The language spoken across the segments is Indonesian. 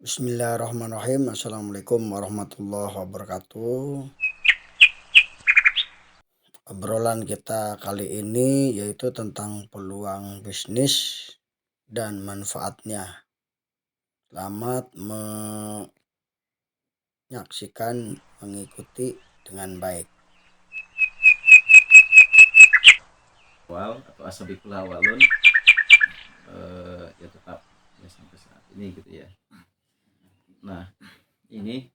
Bismillahirrahmanirrahim. Assalamualaikum warahmatullahi wabarakatuh. Obrolan kita kali ini yaitu tentang peluang bisnis dan manfaatnya. Selamat menyaksikan, mengikuti dengan baik. Awal atau asabikul awalun ya tetap ya sampai saat ini gitu ya. Nah, ini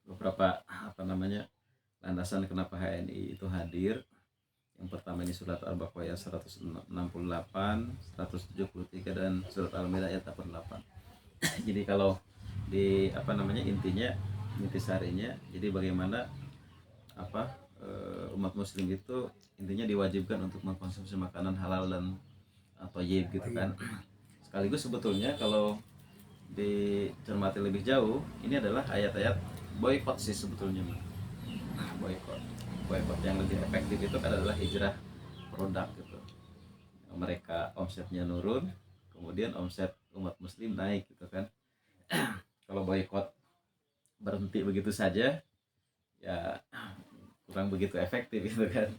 beberapa landasan kenapa HNI itu hadir. Yang pertama ini surat Al-Baqarah 168, 173 dan surat Al-Maidah ayat 88. Jadi kalau di intisarinya jadi bagaimana umat muslim itu intinya diwajibkan untuk mengkonsumsi makanan halal dan thayyib gitu kan. Sekaligus sebetulnya kalau dicermati lebih jauh, ini adalah ayat-ayat boykot sih sebetulnya. Boykot yang lebih efektif itu adalah hijrah produk gitu. Mereka omsetnya nurun, kemudian omset umat muslim naik gitu kan. Kalau boykot berhenti begitu saja, ya kurang begitu efektif gitu kan.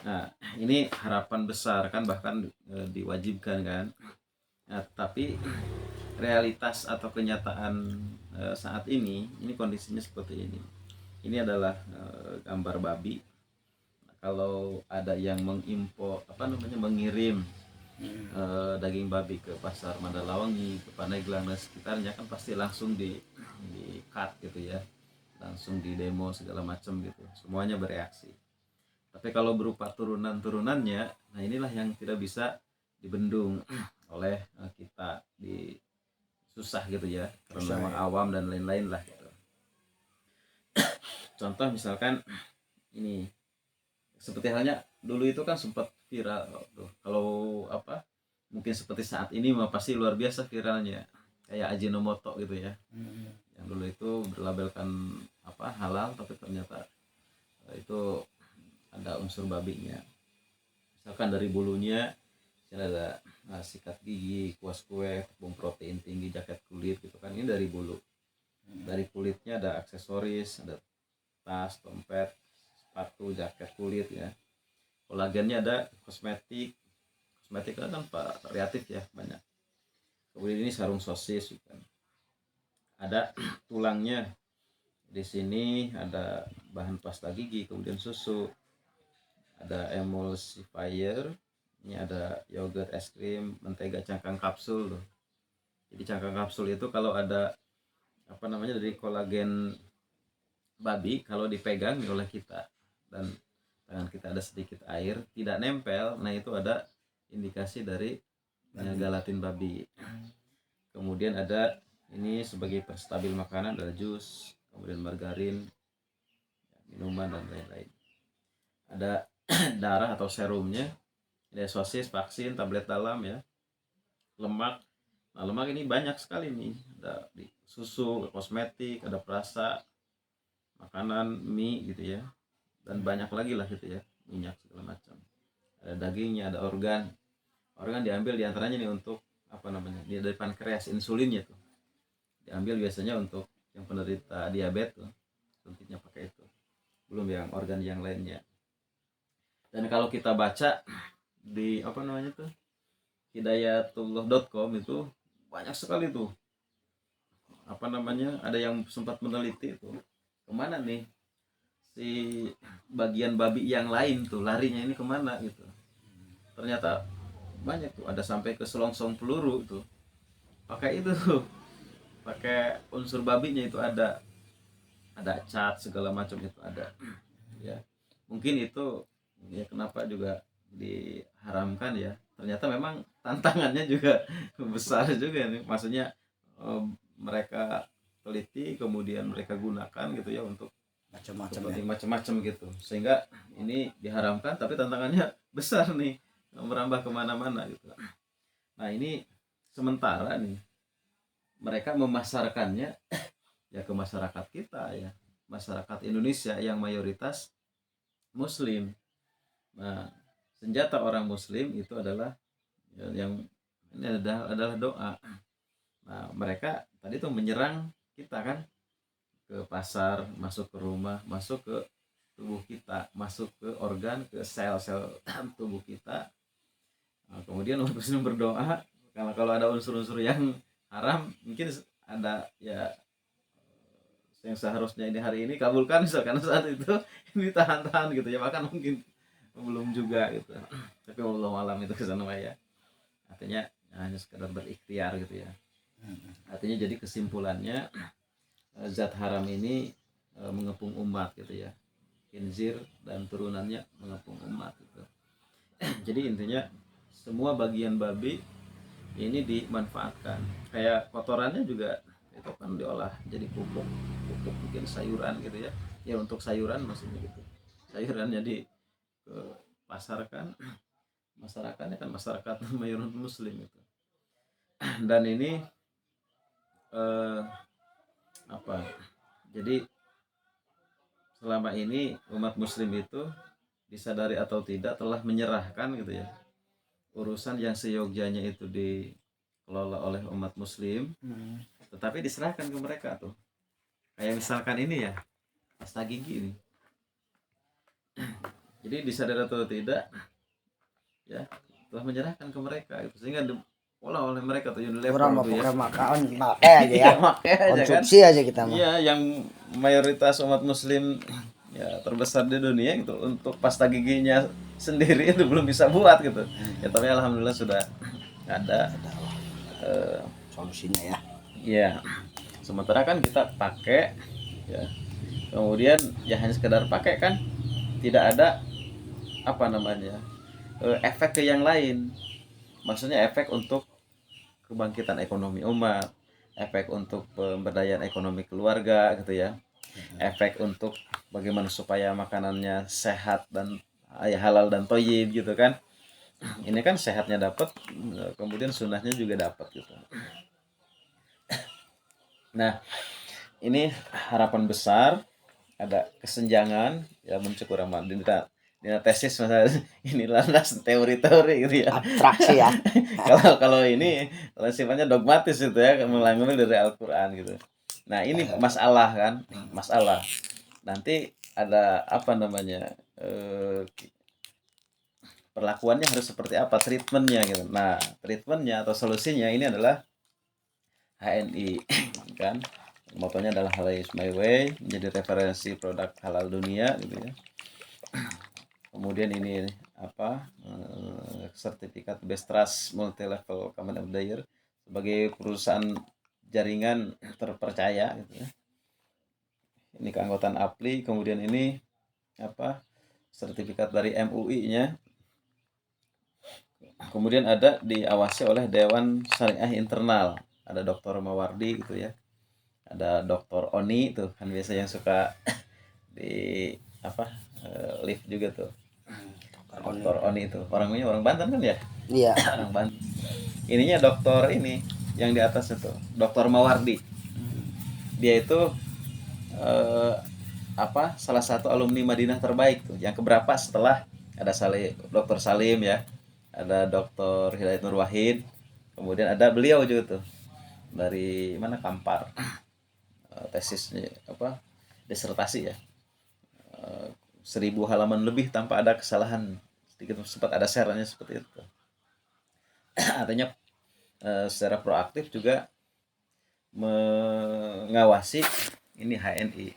Nah, ini harapan besar kan, bahkan diwajibkan kan. Nah, tapi realitas atau kenyataan saat ini kondisinya seperti ini. Ini adalah gambar babi. Kalau ada yang mengirim daging babi ke pasar Mandalawangi, ke Pandeglang dan sekitarnya, kan pasti langsung di cut gitu ya, langsung di demo segala macam gitu, semuanya bereaksi. Tapi kalau berupa turunan-turunannya, nah inilah yang tidak bisa dibendung oleh kita, di susah gitu ya, karena memang awam dan lain-lain lah gitu. Contoh misalkan ini, seperti halnya dulu itu kan sempat viral tuh. Kalau mungkin seperti saat ini mah pasti luar biasa viralnya, kayak Ajinomoto gitu ya. Yang dulu itu berlabelkan halal, tapi ternyata itu ada unsur babinya. Misalkan dari bulunya ada sikat gigi, kuas kue, tepung protein tinggi, jaket kulit gitu kan. Ini dari bulu. Dari kulitnya ada aksesoris, ada tas, dompet, sepatu, jaket kulit ya. Kolagennya ada kosmetik kan variatif ya, banyak. Kemudian ini sarung sosis kan. Ada tulangnya. Di sini ada bahan pasta gigi, kemudian susu, ada emulsifier, ini ada yogurt, es krim, mentega, cangkang kapsul loh. Jadi cangkang kapsul itu kalau ada dari kolagen babi, kalau dipegang oleh kita dan tangan kita ada sedikit air, tidak nempel, nah itu ada indikasi dari gelatin babi. Kemudian ada ini sebagai penstabil makanan, ada jus, kemudian margarin, minuman dan lain-lain. Ada darah atau serumnya, ada sosis, vaksin, tablet dalam ya, lemak. Nah, lemak ini banyak sekali nih, ada di susu, kosmetik, ada perasa, makanan, mie gitu ya, dan banyak lagi lah gitu ya, minyak segala macam. Ada dagingnya, ada organ diambil diantaranya nih untuk dia dari pankreas, insulinnya tuh diambil biasanya untuk yang penderita diabetes tuh, suntiknya pakai itu, belum yang organ yang lainnya. Dan kalau kita baca di hidayatullah.com itu banyak sekali tuh ada yang sempat meneliti tuh kemana nih si bagian babi yang lain tuh larinya ini kemana gitu. Ternyata banyak tuh, ada sampai ke selongsong peluru tuh pakai itu tuh, pakai unsur babinya itu, ada cat segala macam itu ada ya. Mungkin itu ya kenapa juga diharamkan ya, ternyata memang tantangannya juga besar juga nih, maksudnya mereka teliti kemudian mereka gunakan gitu ya untuk macam-macam gitu, sehingga ini diharamkan tapi tantangannya besar nih, merambah kemana-mana gitu. Nah ini sementara nih mereka memasarkannya ya ke masyarakat kita ya, masyarakat Indonesia yang mayoritas muslim. Nah, senjata orang muslim itu adalah yang ini adalah doa. Nah, mereka tadi tuh menyerang kita kan, ke pasar, masuk ke rumah, masuk ke tubuh kita, masuk ke organ, ke sel-sel tubuh kita. Nah, kemudian umat muslim berdoa, kalau ada unsur-unsur yang haram, mungkin ada ya yang seharusnya ini hari ini kabulkan, misalkan saat itu ini tahan-tahan gitu ya, bahkan mungkin belum juga gitu. Tapi Allah alam itu kesana ya. Artinya hanya sekedar berikhtiar gitu ya. Artinya jadi kesimpulannya, zat haram ini mengepung umat gitu ya. Khinzir dan turunannya mengepung umat gitu. Jadi intinya semua bagian babi ini dimanfaatkan. Kayak kotorannya juga itu kan diolah jadi pupuk, pupuk mungkin sayuran gitu ya. Ya untuk sayuran maksudnya gitu. Sayuran jadi ke pasar kan, masyarakatnya kan masyarakat mayoritas muslim itu. Dan ini eh, apa? Jadi selama ini umat muslim itu disadari atau tidak telah menyerahkan gitu ya, urusan yang seyogyanya itu dikelola oleh umat muslim, tetapi diserahkan ke mereka tuh. Kayak misalkan ini ya, pasta gigi ini. Jadi disadari atau tidak ya, telah menyerahkan ke mereka gitu. Sehingga diolah oleh mereka tuh Orang Unilever mah tuh ya. pokoknya makan pakai aja ya. Iya, pakai aja kan. Konsumsi aja kita mah. Iya, yang mayoritas umat muslim ya terbesar di dunia itu untuk pasta giginya sendiri itu belum bisa buat gitu. Ya tapi alhamdulillah sudah ada Solusinya ya. ya. Sementara kan kita pakai ya. Kemudian ya hanya sekedar pakai kan, tidak ada apa namanya? Efek ke yang lain. Maksudnya efek untuk kebangkitan ekonomi umat, efek untuk pemberdayaan ekonomi keluarga gitu ya, efek untuk bagaimana supaya makanannya sehat dan ya halal dan toyib gitu kan. Ini kan sehatnya dapat, kemudian sunnahnya juga dapat gitu. Nah, ini harapan besar, ada kesenjangan ya mencukur aman di tesis misalnya ini landas teori-teori gitu ya. Abstraksi ya. Kalau ini kalau sifatnya dogmatis itu ya, mengambil dari Al-Qur'an gitu. Nah, ini masalah kan, masalah. Nanti ada apa namanya? Perlakuannya harus seperti apa, treatmentnya gitu. Nah, treatmentnya atau solusinya ini adalah HNI kan. Motonya adalah halal is my way, menjadi referensi produk halal dunia gitu ya. Kemudian ini apa? Sertifikat Best Trust Multi Level Company of the Year sebagai perusahaan jaringan terpercaya gitu ya. Ini keanggotaan APLI, kemudian ini apa? Sertifikat dari MUI-nya. Kemudian ada diawasi oleh Dewan Syariah Internal. Ada Dr. Mawardi gitu ya. Ada Dr. Oni tuh kan biasa yang suka di apa lift juga tuh. Dr. Oni itu orangnya orang Banten kan ya? Iya. Orang Banten. Ininya dokter ini yang di atas itu, Dr. Mawardi. Dia itu eh, apa? Salah satu alumni Madinah terbaik tuh. Yang keberapa setelah ada Dr. Salim ya. Ada Dr. Hidayat Nur Wahid. Kemudian ada beliau juga tuh. Dari mana Kampar. Tesisnya apa? Disertasi ya. 1000 halaman lebih tanpa ada kesalahan sedikit, sempat ada share-nya seperti itu. Artinya secara proaktif juga mengawasi ini HNI.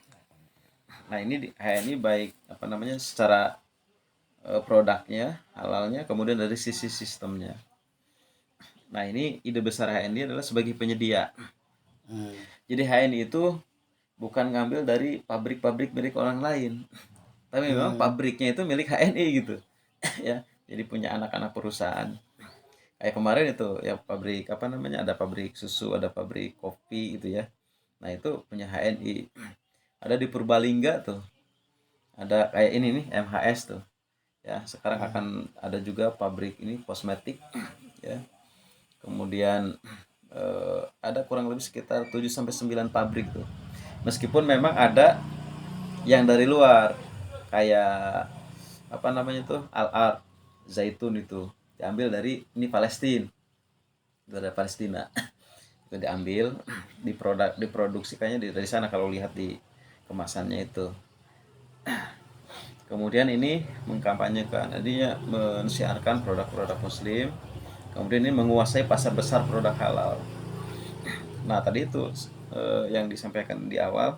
Nah, ini HNI baik apa namanya secara produknya, halalnya, kemudian dari sisi sistemnya. Nah, ini ide besar HNI adalah sebagai penyedia. Jadi HNI itu bukan ngambil dari pabrik-pabrik milik orang lain, tapi memang pabriknya itu milik HNI gitu. Ya, jadi punya anak-anak perusahaan. Kayak kemarin itu ya pabrik apa namanya, ada pabrik susu, ada pabrik kopi gitu ya. Nah, itu punya HNI. Ada di Purbalingga tuh. Ada kayak ini nih MHS tuh. Ya, sekarang akan ada juga pabrik ini kosmetik ya. Kemudian ada kurang lebih sekitar 7 sampai 9 pabrik tuh. Meskipun memang ada yang dari luar kayak apa namanya tuh Al-Art Zaitun itu diambil dari ini Palestina, dari Palestina. itu diambil, diproduksikannya dari sana kalau lihat di kemasannya itu. Kemudian ini mengkampanyekan, artinya mensiarkan produk-produk muslim. Kemudian ini menguasai pasar besar produk halal. Nah tadi itu yang disampaikan di awal,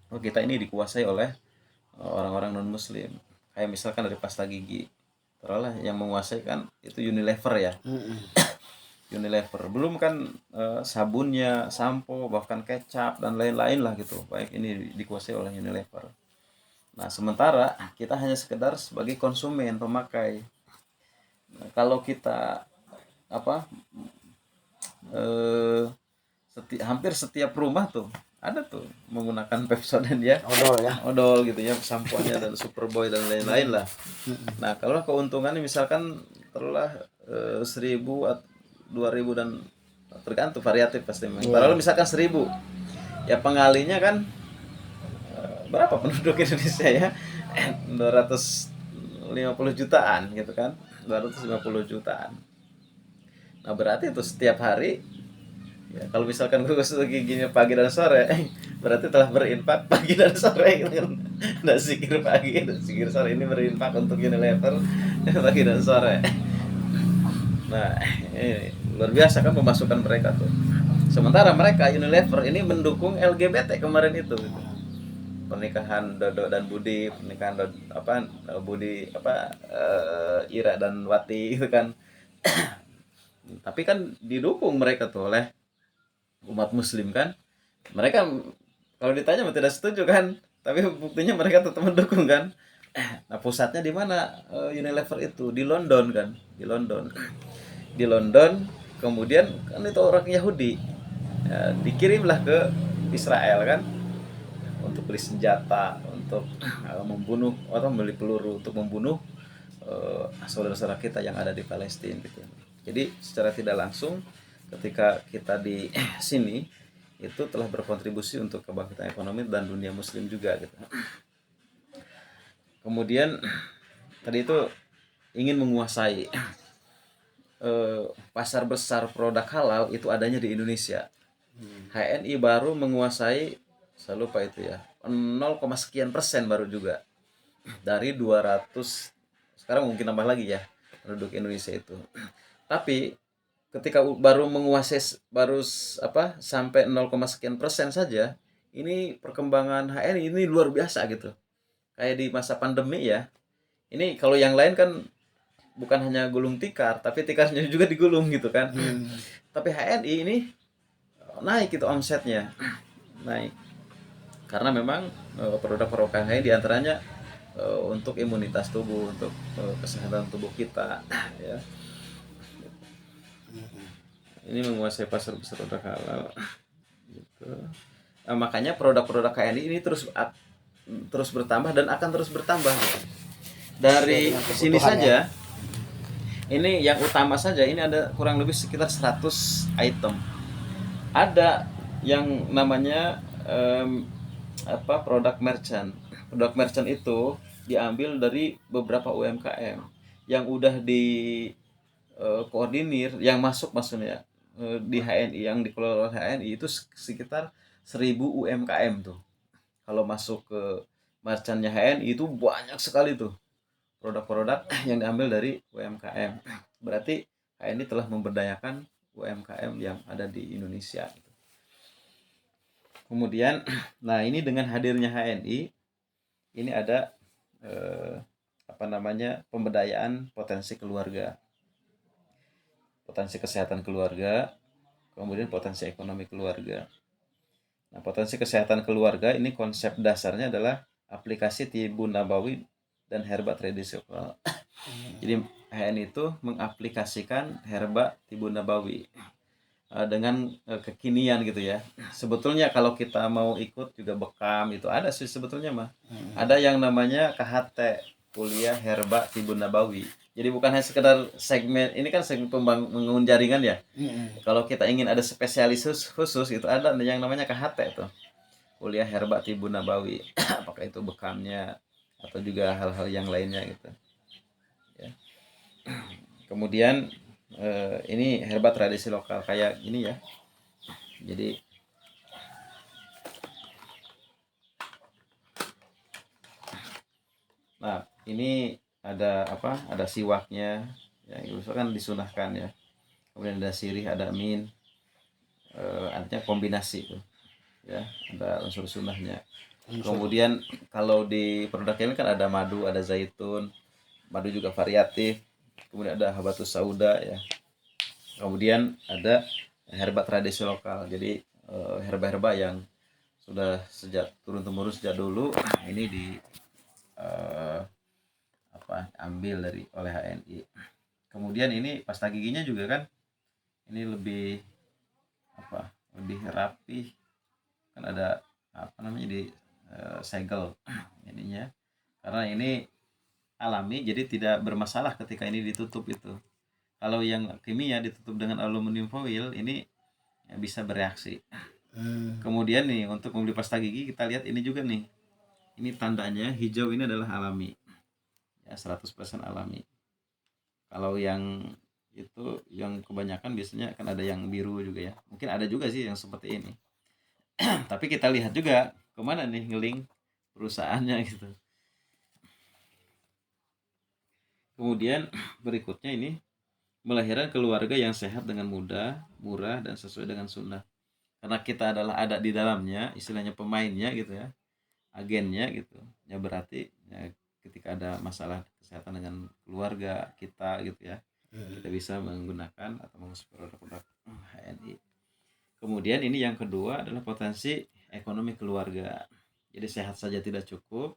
kita ini dikuasai oleh orang-orang non muslim. Kayak misalkan dari pasta gigi, terolah yang menguasai kan itu Unilever ya. Unilever, belum kan sabunnya, sampo, bahkan kecap dan lain-lain lah gitu. Baik ini dikuasai oleh Unilever. Nah, sementara kita hanya sekedar sebagai konsumen, pemakai. Nah, kalau kita apa hampir setiap rumah tuh ada tuh menggunakan Pepsodent ya, Odol ya. odol gitu ya, samponya dan Superboy dan lain-lain lah. Nah, kalau keuntungannya misalkan telah 1.000 atau 2.000 dan tergantung variatif pasti. Kalau misalkan 1.000, ya pengalinya kan berapa penduduk Indonesia ya? 250 jutaan gitu kan, 250 jutaan. Nah berarti itu setiap hari ya, kalau misalkan gue gosok giginya pagi dan sore, berarti telah berinfak pagi dan sore gitu kan. Nah zikir pagi dan zikir sore, ini berinfak untuk Unilever pagi dan sore. Nah ini luar biasa kan pemasukan mereka tuh. Sementara mereka Unilever ini mendukung LGBT kemarin itu gitu. Pernikahan Dodo dan Budi, pernikahan Budi Ira dan Wati gitu kan. Tapi kan didukung mereka tuh oleh umat muslim kan. Mereka kalau ditanya tidak setuju kan, tapi buktinya mereka tetap mendukung kan. Nah pusatnya di mana Unilever itu? Di London kan, di London. Di London, kemudian kan itu orang Yahudi ya, dikirimlah ke Israel kan untuk beli senjata, untuk membunuh atau membeli peluru untuk membunuh saudara-saudara kita yang ada di Palestina gitu. Jadi secara tidak langsung ketika kita di sini itu telah berkontribusi untuk kebangkitan ekonomi dan dunia muslim juga gitu. Kemudian tadi itu ingin menguasai pasar besar produk halal itu adanya di Indonesia. HNI baru menguasai, saya lupa itu ya, 0, sekian persen baru juga dari 200, sekarang mungkin tambah lagi ya penduduk Indonesia itu. Tapi ketika baru menguasai sampai 0, sekian persen saja, ini perkembangan HNI ini luar biasa gitu. Kayak di masa pandemi ya. Ini kalau yang lain kan bukan hanya gulung tikar, tapi tikarnya juga digulung gitu kan. Tapi HNI ini naik itu omsetnya, naik. Karena memang produk-produk HNI diantaranya untuk imunitas tubuh, untuk kesehatan tubuh kita ya. Ini menguasai pasar besar produk halal gitu. Nah, makanya produk-produk HNI ini terus bertambah dan akan terus bertambah gitu. Dari sini saja ini yang utama saja ini ada kurang lebih sekitar 100 item. Ada yang namanya produk merchant. Produk merchant itu diambil dari beberapa UMKM yang udah di koordinir, yang masuk maksudnya di HNI, yang dikelola HNI itu sekitar 1.000 UMKM tuh. Kalau masuk ke merchantnya HNI itu banyak sekali tuh produk-produk yang diambil dari UMKM. Berarti HNI telah memberdayakan UMKM yang ada di Indonesia. Kemudian, nah ini dengan hadirnya HNI, ini ada pemberdayaan potensi keluarga, potensi kesehatan keluarga, kemudian potensi ekonomi keluarga. Nah, potensi kesehatan keluarga ini konsep dasarnya adalah aplikasi Tibun Nabawi dan herba tradisional. Jadi HNI itu mengaplikasikan herba Tibun Nabawi dengan kekinian gitu ya. Sebetulnya kalau kita mau ikut juga bekam itu ada sih sebetulnya mah. Ada yang namanya KHT, kuliah herba Tibun Nabawi. Jadi bukan hanya sekedar segmen, ini kan segmen pembangun jaringan ya. Kalau kita ingin ada spesialis khusus itu ada yang namanya KHT tuh. Kuliah herba Tibun Nabawi. Apakah itu bekamnya atau juga hal-hal yang lainnya gitu. Ya. Kemudian ini herba tradisi lokal kayak ini ya. Jadi nah ini ada apa, ada siwaknya ya, itu kan disunahkan ya. Kemudian ada sirih, ada min, artinya kombinasi tuh ya, ada unsur sunnahnya. Kemudian kalau di produk ini kan ada madu, ada zaitun, madu juga variatif, kemudian ada habatus sauda ya, kemudian ada herba tradisi lokal. Jadi herba-herba yang sudah sejak turun temurun sejak dulu, ini di eh, apa, ambil dari oleh HNI. Kemudian ini pasta giginya juga kan ini lebih apa, lebih rapi, kan ada apa namanya di segel ininya, karena ini alami jadi tidak bermasalah ketika ini ditutup itu. Kalau yang kimia ditutup dengan aluminium foil ini ya bisa bereaksi. Kemudian nih untuk membeli pasta gigi kita lihat ini juga nih, ini tandanya hijau ini adalah alami ya, 100% alami. Kalau yang itu yang kebanyakan biasanya kan ada yang biru juga ya, mungkin ada juga sih yang seperti ini. Tapi kita lihat juga kemana nih ngeling perusahaannya gitu. Kemudian berikutnya ini melahirkan keluarga yang sehat dengan mudah, murah, dan sesuai dengan sunnah. Karena kita adalah ada di dalamnya, istilahnya pemainnya gitu ya, agennya gitu. Ya berarti ya, ketika ada masalah kesehatan dengan keluarga kita gitu ya, kita bisa menggunakan atau mengurus produk-produk HNI. Kemudian ini yang kedua adalah potensi ekonomi keluarga. Jadi sehat saja tidak cukup.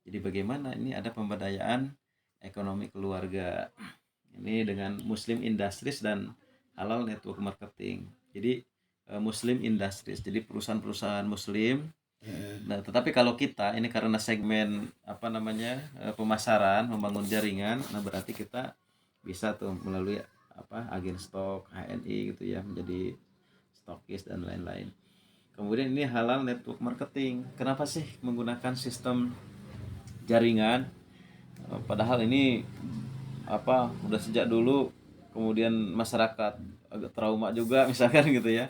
Jadi bagaimana ini ada pemberdayaan ekonomi keluarga. Ini dengan Muslim Industries dan Halal Network Marketing. Jadi Muslim Industries, jadi perusahaan-perusahaan Muslim. Nah, tetapi kalau kita ini karena segmen apa namanya pemasaran, membangun jaringan, nah berarti kita bisa tuh melalui apa agen stok HNI gitu ya, menjadi stokis dan lain-lain. Kemudian ini Halal Network Marketing. Kenapa sih menggunakan sistem jaringan? Padahal ini apa udah sejak dulu, kemudian masyarakat agak trauma juga misalkan gitu ya.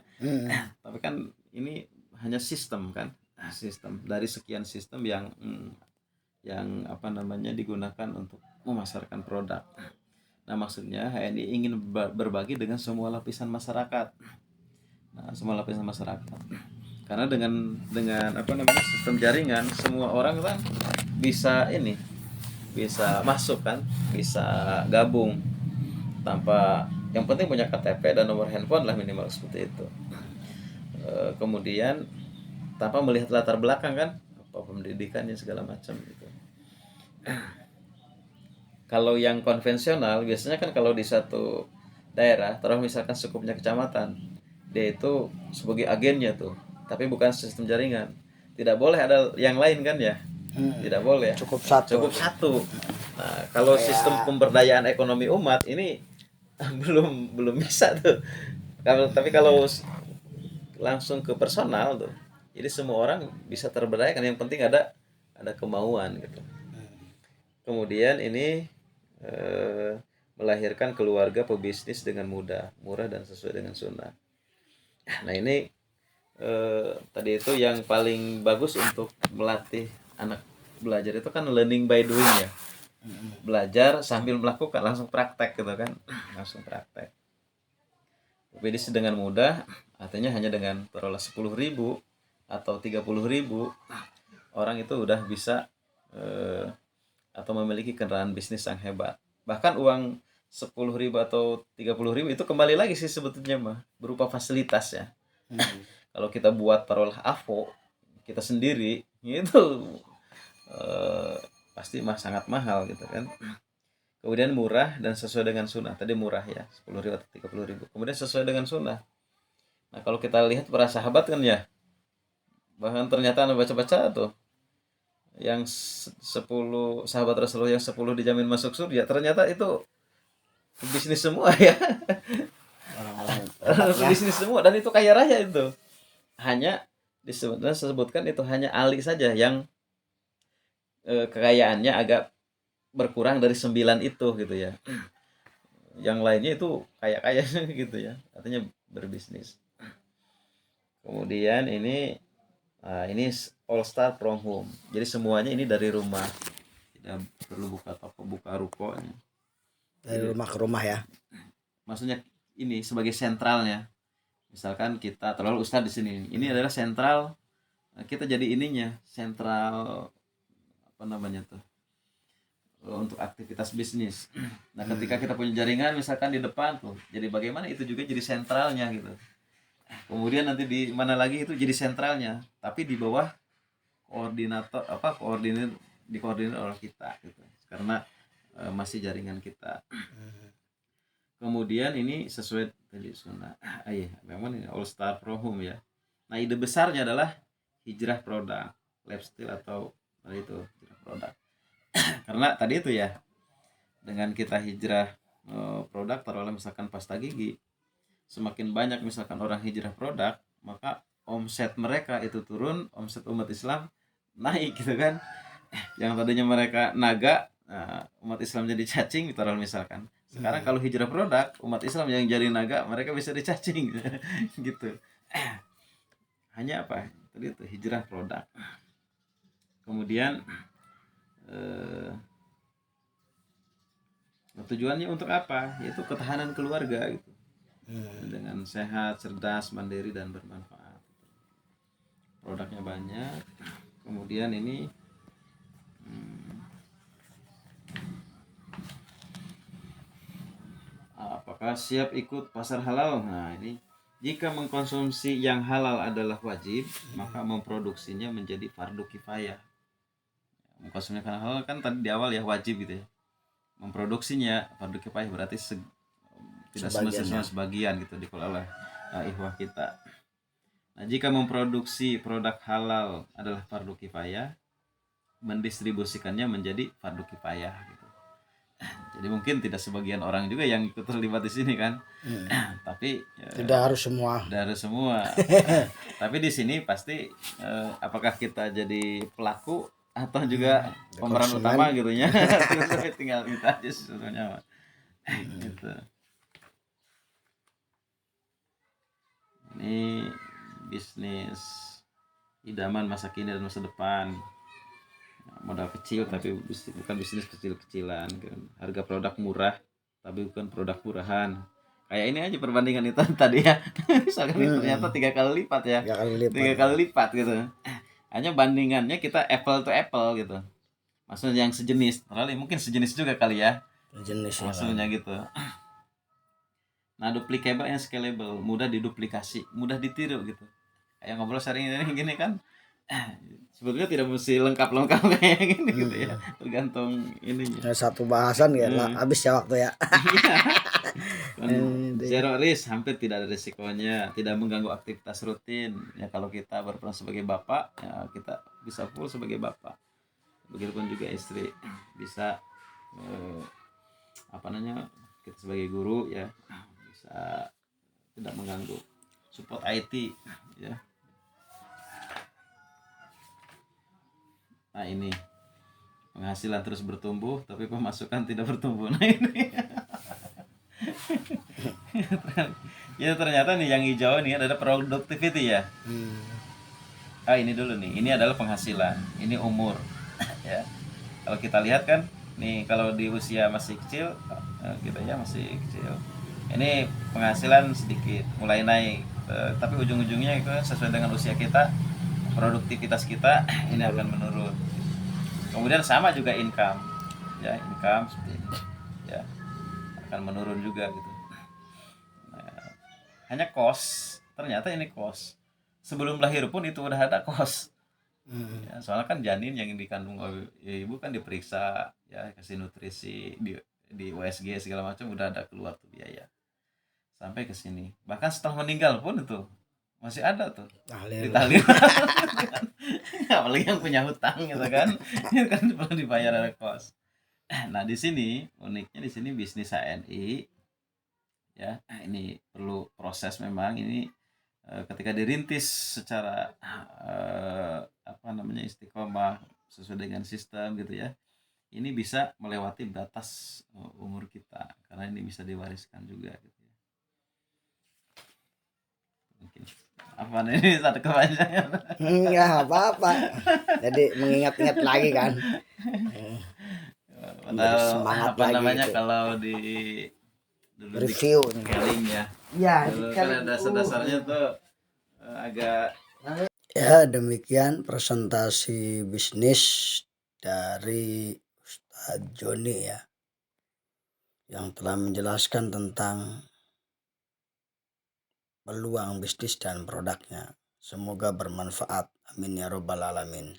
Tapi kan ini hanya sistem kan, sistem dari sekian sistem yang apa namanya digunakan untuk memasarkan produk. Nah maksudnya HNI ingin berbagi dengan semua lapisan masyarakat. Nah, semua lapisan masyarakat. Karena dengan apa namanya sistem jaringan, semua orang kan bisa ini, bisa masuk kan, bisa gabung tanpa, yang penting punya KTP dan nomor handphone lah minimal seperti itu. Kemudian tanpa melihat latar belakang kan, apa pendidikannya segala macam gitu. Kalau yang konvensional biasanya kan kalau di satu daerah, terus misalkan cukupnya kecamatan, dia itu sebagai agennya tuh, tapi bukan sistem jaringan. Tidak boleh ada yang lain kan ya, tidak boleh. Cukup satu. Cukup satu. Nah, kalau sistem pemberdayaan ekonomi umat ini belum bisa tuh. Tapi kalau langsung ke personal tuh, jadi semua orang bisa terberdayakan. Yang penting ada kemauan gitu. Kemudian ini melahirkan keluarga pebisnis dengan mudah, murah, dan sesuai dengan sunnah. Nah ini tadi itu yang paling bagus untuk melatih anak belajar itu kan learning by doing ya. Belajar sambil melakukan, langsung praktek gitu kan, langsung praktek. Pebisnis dengan mudah artinya hanya dengan taruhlah 10.000 atau 30.000 orang itu udah bisa atau memiliki kendaraan bisnis yang hebat. Bahkan uang 10.000 atau 30.000 itu kembali lagi sih sebetulnya mah berupa fasilitas ya. Kalau kita buat taruhlah AVO kita sendiri itu pasti sangat mahal gitu kan. Kemudian murah dan sesuai dengan sunnah. Tadi murah ya 10.000 atau 30.000. Kemudian sesuai dengan sunnah. Nah kalau kita lihat para sahabat kan ya, bahkan ternyata baca-baca tuh yang 10 sahabat Rasulullah yang 10 dijamin masuk surga, ternyata itu bisnis semua ya. Bisnis semua dan itu kaya raya itu. Hanya disebutkan itu hanya Ali saja yang kekayaannya agak berkurang dari 9 itu gitu ya. Yang lainnya itu kaya-kaya gitu ya. Artinya berbisnis. Kemudian ini All Star from Home. Jadi semuanya ini dari rumah. Tidak perlu buka toko, buka ruko. Dari rumah ke rumah ya. Maksudnya ini sebagai sentralnya. Misalkan kita terlalu ustad di sini. Ini adalah sentral, kita jadi ininya, sentral apa namanya tuh? Untuk aktivitas bisnis. Nah, ketika kita punya jaringan misalkan di depan tuh, jadi bagaimana itu juga jadi sentralnya gitu. Kemudian nanti di mana lagi itu jadi sentralnya, tapi di bawah koordinator dikoordinir oleh kita gitu. Karena masih jaringan kita. Kemudian ini sesuai tadi sunnah. Iya, memang ini All Star From Home ya. Nah, ide besarnya adalah hijrah produk, lifestyle atau itu hijrah produk. Karena tadi itu ya, dengan kita hijrah produk, taruhlah misalkan pasta gigi, semakin banyak misalkan orang hijrah produk, maka omset mereka itu turun, omset umat Islam naik gitu kan. Yang tadinya mereka naga, umat Islam jadi cacing, taruh misalkan. Sekarang kalau hijrah produk, umat Islam yang jadi naga, mereka bisa dicacing gitu. Hanya apa? Tadi itu hijrah produk. Kemudian tujuannya untuk apa? Yaitu ketahanan keluarga gitu. Dengan sehat, cerdas, mandiri dan bermanfaat. Produknya banyak. Kemudian ini apakah siap ikut pasar halal? Nah, ini jika mengkonsumsi yang halal adalah wajib, maka memproduksinya menjadi fardu kifayah. Mengkonsumsi yang halal kan tadi di awal ya wajib gitu ya. Memproduksinya fardu kifayah berarti tidak semestinya sebagian gitu dikelola ikhwah kita. Nah, jika memproduksi produk halal adalah fardu kifayah, mendistribusikannya menjadi fardu kifayah gitu. Jadi mungkin tidak sebagian orang juga yang ikut terlibat di sini kan. Tapi Tidak harus semua. Tidak harus semua. Tapi di sini pasti apakah kita jadi pelaku atau juga pemeran utama gitu ya. Tinggal kita aja sebenarnya. Gitu. Ini bisnis idaman masa kini dan masa depan. Modal kecil tapi bukan bisnis kecil-kecilan kan. Harga produk murah tapi bukan produk murahan. Kayak ini aja perbandingan itu tadi ya. Misalkan ternyata 3 kali lipat ya. 3 kali lipat gitu. Hanya bandingannya kita apple to apple gitu. Maksudnya yang sejenis. Mungkin sejenis juga kali ya. Sejenis maksudnya gitu. Nah, duplicable and scalable, mudah diduplikasi, mudah ditiru gitu. Kayak ngobrol sering ini gini kan. Sebetulnya tidak mesti lengkap kayak gini gitu ya. Tergantung ininya. Satu bahasan ya, habis ya waktu ya. Zero risk, hampir tidak ada risikonya, tidak mengganggu aktivitas rutin. Ya kalau kita berperan sebagai bapak, ya kita bisa full sebagai bapak. Begitupun juga istri bisa kita sebagai guru ya bisa tidak mengganggu. Support IT ya. Nah, ini penghasilan terus bertumbuh tapi pemasukan tidak bertumbuh. Nah, ini ya ternyata nih yang hijau nih ada productivity ya. Ini dulu nih, ini adalah penghasilan, ini umur ya. Kalau kita lihat kan nih, kalau di usia masih kecil kita ya masih kecil, ini penghasilan sedikit mulai naik, tapi ujung-ujungnya itu sesuai dengan usia kita, produktivitas kita ini akan menurun. Kemudian sama juga income ya, income seperti ini ya akan menurun juga gitu. Nah, hanya cost, ternyata ini cost sebelum lahir pun itu udah ada cost ya, soalnya kan janin yang dikandung oleh ibu kan diperiksa ya, kasih nutrisi di USG segala macam, udah ada keluar tuh biaya sampai ke sini. Bahkan setelah meninggal pun itu masih ada tuh ditalir. Apalagi yang punya hutang gitu kan, itu kan perlu dibayar ada cost. Nah, di sini uniknya, di sini bisnis HNI ya, ini perlu proses memang. Ini ketika dirintis secara istiqomah sesuai dengan sistem gitu ya, ini bisa melewati batas umur kita karena ini bisa diwariskan juga gitu ya. Mungkin apa nih satu kepanjangan. Enggak apa-apa. Jadi mengingat-ingat lagi kan. Padahal Semangat apa lagi namanya itu. kalau di dulu di Review. Keling ya. Ya, Dulu kan ada dasar-dasarnya tuh agak ya demikian presentasi bisnis dari Ustadz Joni ya, yang telah menjelaskan tentang peluang bisnis dan produknya. Semoga bermanfaat. Amin ya robbal alamin.